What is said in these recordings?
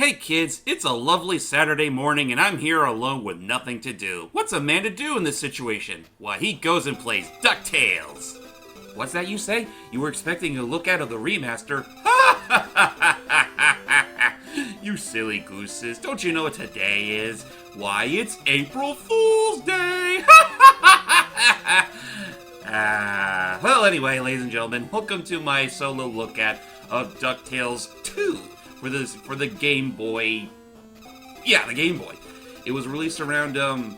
Hey kids, it's a lovely Saturday morning and I'm here alone with nothing to do. What's a man to do in this situation? Why, he goes and plays DuckTales. What's that you say? You were expecting a look out of the remaster? You silly gooses, don't you know what today is? Why, it's April Fool's Day! Well, anyway, ladies and gentlemen, welcome to my solo look at of DuckTales 2 for the Game Boy. Yeah, the Game Boy. It was released around, I'm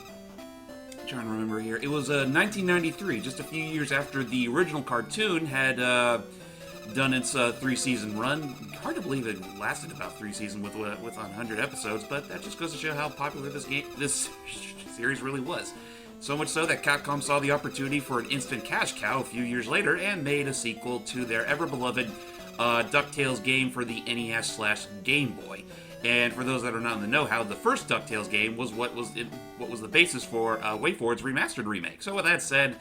trying to remember here. It was 1993, just a few years after the original cartoon had done its 3-season run. Hard to believe it lasted about 3 seasons with 100 episodes, but that just goes to show how popular this series really was. So much so that Capcom saw the opportunity for an instant cash cow a few years later and made a sequel to their ever-beloved DuckTales game for the NES/Game Boy. And for those that are not in the know-how, the first DuckTales game was what was the basis for WayForward's remastered remake. So with that said,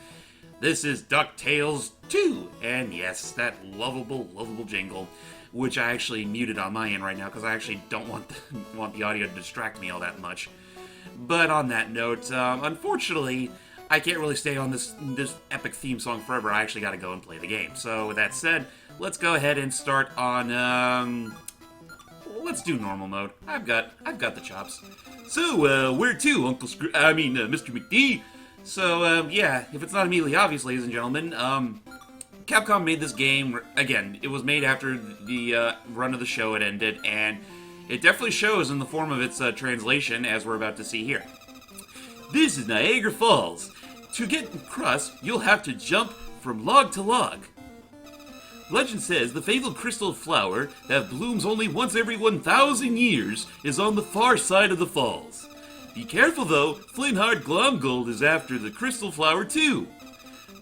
this is DuckTales 2, and yes, that lovable jingle, which I actually muted on my end right now because I actually don't want the audio to distract me all that much. But on that note, unfortunately, I can't really stay on this epic theme song forever. I actually got to go and play the game. So with that said, let's go ahead and start on. Let's do normal mode. I've got the chops. So where to, Mr. McD? So yeah, if it's not immediately obvious, ladies and gentlemen, Capcom made this game again. It was made after the run of the show had ended, and it definitely shows in the form of its translation, as we're about to see here. This is Niagara Falls. To get across, you'll have to jump from log to log. Legend says the fabled crystal flower that blooms only once every 1,000 years is on the far side of the falls. Be careful though, Flintheart Glomgold is after the crystal flower too.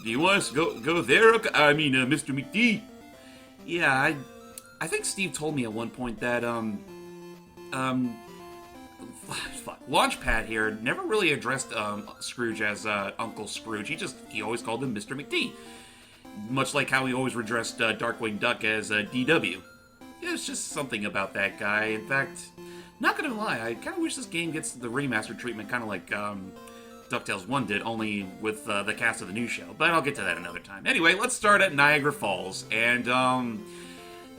Do you want us to go there, Mr. McD? Yeah, I think Steve told me at one point that, Launchpad here never really addressed Scrooge as Uncle Scrooge. He always called him Mr. McD. Much like how he always addressed Darkwing Duck as DW. Yeah, it's just something about that guy. In fact, not gonna lie, I kind of wish this game gets the remastered treatment, kind of like DuckTales 1 did, only with the cast of the new show. But I'll get to that another time. Anyway, let's start at Niagara Falls. And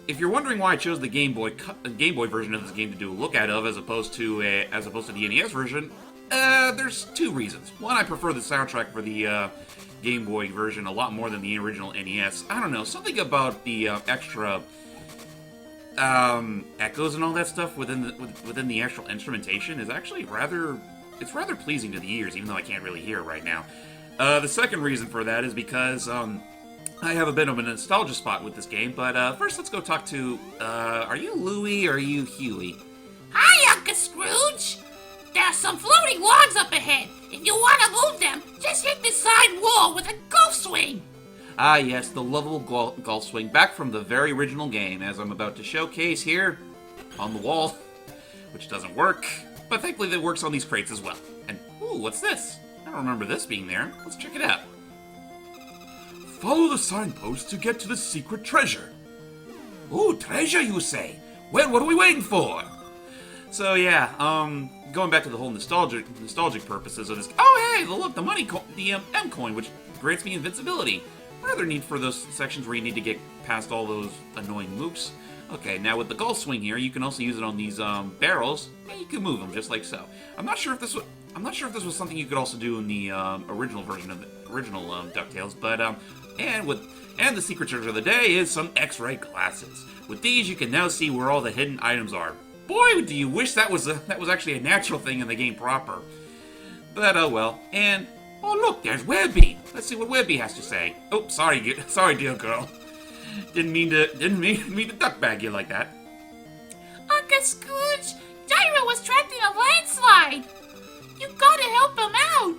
if you're wondering why I chose the Game Boy version of this game to do a look at as opposed to the NES version, there's two reasons. One, I prefer the soundtrack for the Game Boy version a lot more than the original NES. I don't know, something about the extra echoes and all that stuff within the actual instrumentation is actually rather pleasing to the ears, even though I can't really hear it right now. The second reason for that is because I have a bit of a nostalgia spot with this game, but first let's go talk to, are you Louie or are you Huey? Hi, Uncle Scrooge! There's some floating logs up ahead. If you want to move them, just hit the side wall with a golf swing. Ah yes, the lovable golf swing, back from the very original game, as I'm about to showcase here on the wall, which doesn't work, but thankfully it works on these crates as well. And, ooh, what's this? I don't remember this being there. Let's check it out. Follow the signpost to get to the secret treasure. Ooh, treasure, you say? Well, what are we waiting for? So yeah, going back to the whole nostalgic purposes of this. Oh hey, look, the money the M coin, which grants me invincibility. Rather neat for those sections where you need to get past all those annoying mooks. Okay, now with the golf swing here, you can also use it on these barrels, and you can move them just like so. I'm not sure if this was something you could also do in the original version of the original DuckTales, but and the secret treasure of the day is some X-ray glasses. With these, you can now see where all the hidden items are. Boy, do you wish that was actually a natural thing in the game proper. But oh well. And oh look, there's Webby. Let's see what Webby has to say. Oh, sorry, dear girl. Didn't mean to duck bag you like that. Uncle Scrooge, Gyro was trapped in a landslide. You gotta help him out.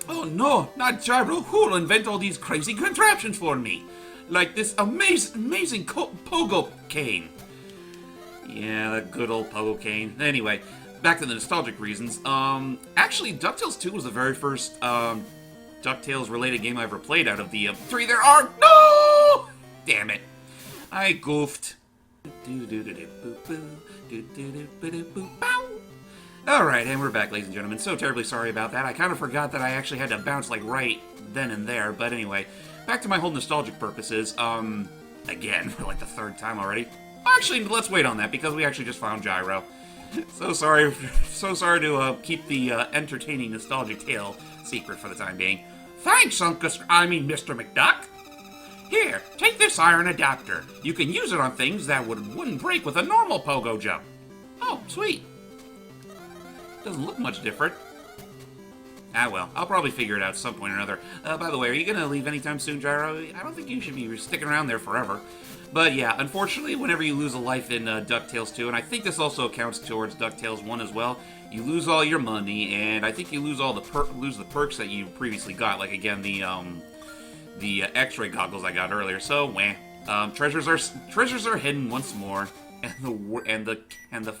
Oh no, not Gyro. Who'll invent all these crazy contraptions for me? Like this amazing pogo cane. Yeah, that good old pogo cane. Anyway, back to the nostalgic reasons. Actually, DuckTales 2 was the very first DuckTales-related game I ever played out of the three there are. No! Damn it. I goofed. Alright, and we're back, ladies and gentlemen. So terribly sorry about that. I kind of forgot that I actually had to bounce, like, right then and there. But anyway, back to my whole nostalgic purposes. Again, for like the third time already. Actually, let's wait on that, because we actually just found Gyro. So sorry to keep the entertaining nostalgic tale secret for the time being. Thanks, Mr. McDuck. Here, take this iron adapter. You can use it on things that wouldn't break with a normal pogo jump. Oh, sweet. Doesn't look much different. Ah, well, I'll probably figure it out at some point or another. By the way, are you gonna leave anytime soon, Gyro? I don't think you should be sticking around there forever. But yeah, unfortunately, whenever you lose a life in DuckTales 2, and I think this also counts towards DuckTales 1 as well, you lose all your money, and I think you lose all the perks that you previously got, like again the X-ray goggles I got earlier. So, treasures are hidden once more, and the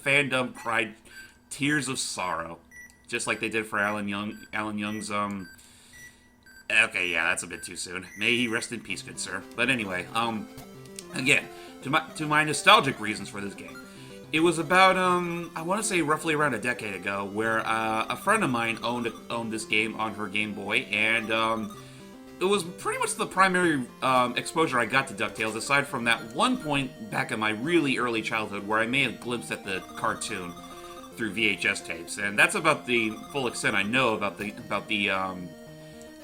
fandom cried tears of sorrow, just like they did for Alan Young's Okay, yeah, that's a bit too soon. May he rest in peace, good sir. But anyway, again, to my nostalgic reasons for this game. It was about, I want to say roughly around a decade ago, where a friend of mine owned this game on her Game Boy, and it was pretty much the primary exposure I got to DuckTales, aside from that one point back in my really early childhood where I may have glimpsed at the cartoon through VHS tapes, and that's about the full extent I know about the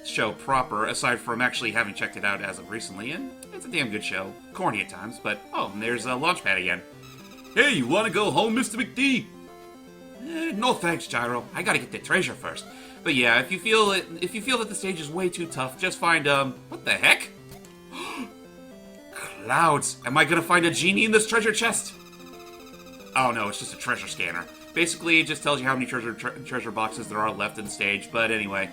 show proper, aside from actually having checked it out as of recently, and it's a damn good show. Corny at times, but oh, and there's Launchpad again. Hey, you wanna go home, Mr. McD? No thanks, Gyro. I gotta get the treasure first. But yeah, if you feel that the stage is way too tough, just find what the heck? Clouds! Am I gonna find a genie in this treasure chest? Oh no, it's just a treasure scanner. Basically, it just tells you how many treasure boxes there are left in the stage. But anyway,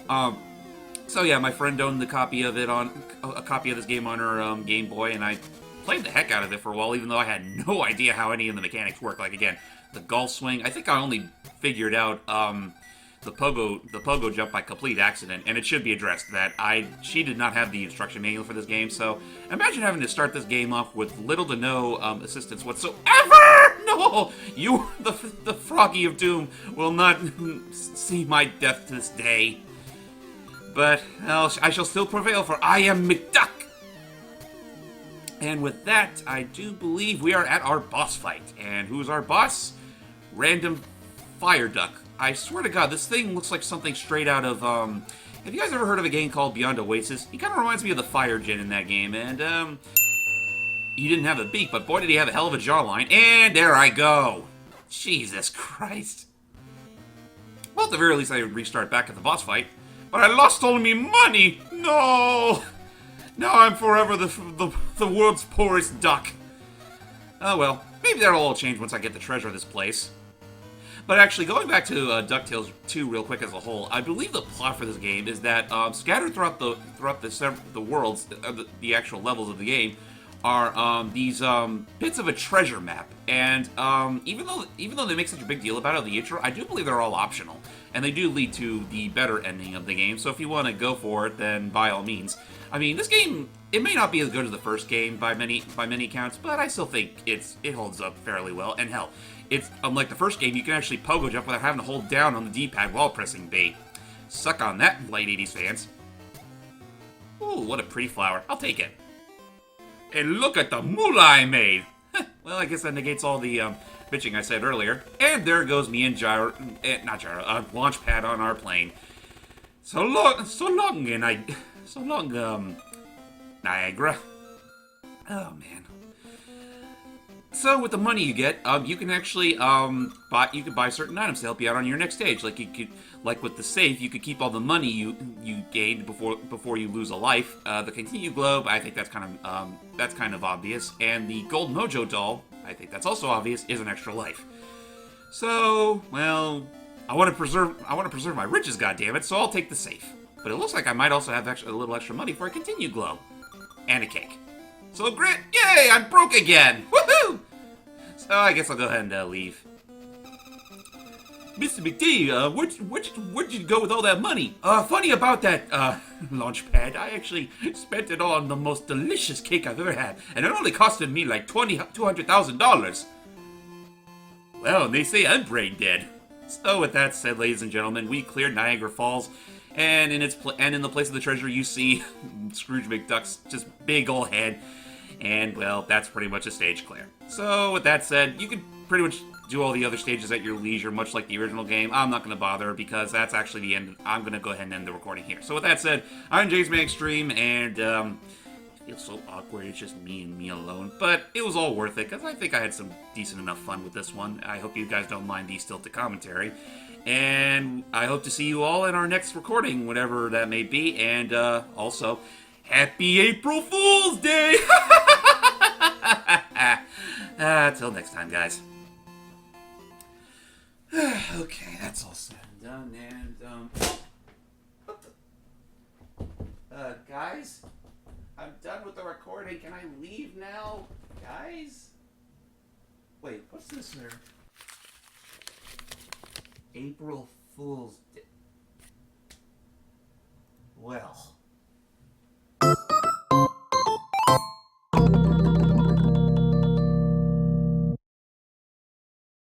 so yeah, my friend owned a copy of this game on her Game Boy, and I played the heck out of it for a while, even though I had no idea how any of the mechanics work. Like again, the golf swing. I think I only figured out the pogo jump by complete accident, and it should be addressed that she did not have the instruction manual for this game. So imagine having to start this game off with little to no assistance whatsoever. No, the Froggy of Doom will not see my death to this day. But I shall still prevail, for I am McDuck. And with that, I do believe we are at our boss fight. And who's our boss? Random Fire Duck. I swear to God, this thing looks like something straight out of, have you guys ever heard of a game called Beyond Oasis? He kind of reminds me of the Fire Djinn in that game, and, he didn't have a beak, but boy did he have a hell of a jawline, and there I go! Jesus Christ. Well, at the very least I would restart back at the boss fight, but I lost all me money! No! Now I'm forever the world's poorest duck. Oh well, maybe that'll all change once I get the treasure of this place. But actually, going back to DuckTales 2 real quick as a whole, I believe the plot for this game is that scattered throughout the worlds, the actual levels of the game, are these bits of a treasure map. And even though they make such a big deal about it in the intro, I do believe they're all optional, and they do lead to the better ending of the game. So if you want to go for it, then by all means. I mean, this game, it may not be as good as the first game by many accounts, but I still think it holds up fairly well. And hell, it's unlike the first game, you can actually pogo jump without having to hold down on the D-pad while pressing B. Suck on that, late 80s fans. Ooh, what a pretty flower. I'll take it. And look at the moolah I made! Well, I guess that negates all the bitching I said earlier. And there goes me and Launchpad on our plane. So long, Niagara. Oh, man. So with the money you get, you can actually buy certain items to help you out on your next stage. Like with the safe, you could keep all the money you gained before you lose a life. The Continue Globe, I think that's kind of obvious, and the Gold Mojo doll, I think that's also obvious, is an extra life. So, well, I want to preserve my riches, goddammit, so I'll take the safe. But it looks like I might also have a little extra money for a Continue Globe and a cake. So great! Yay! I'm broke again! Woohoo! So I guess I'll go ahead and leave. Mr. McD, where'd you go with all that money? Funny about that, launch pad. I actually spent it all on the most delicious cake I've ever had, and it only costed me like $200,000. Well, they say I'm brain dead. So with that said, ladies and gentlemen, we cleared Niagara Falls, and in the place of the treasure, you see Scrooge McDuck's just big ol' head, and well, that's pretty much a stage clear. So with that said, you can pretty much do all the other stages at your leisure, much like the original game. I'm not going to bother because that's actually the end. I'm going to go ahead and end the recording here. So with that said, I'm JamesmanXtreme, and it feels so awkward. It's just me and me alone. But it was all worth it because I think I had some decent enough fun with this one. I hope you guys don't mind the stilted commentary. And I hope to see you all in our next recording, whatever that may be. And also, Happy April Fool's Day! Till next time, guys. Okay, that's all said and done, and, what the... guys? I'm done with the recording. Can I leave now? Guys? Wait, what's this here? April Fool's Day. Well...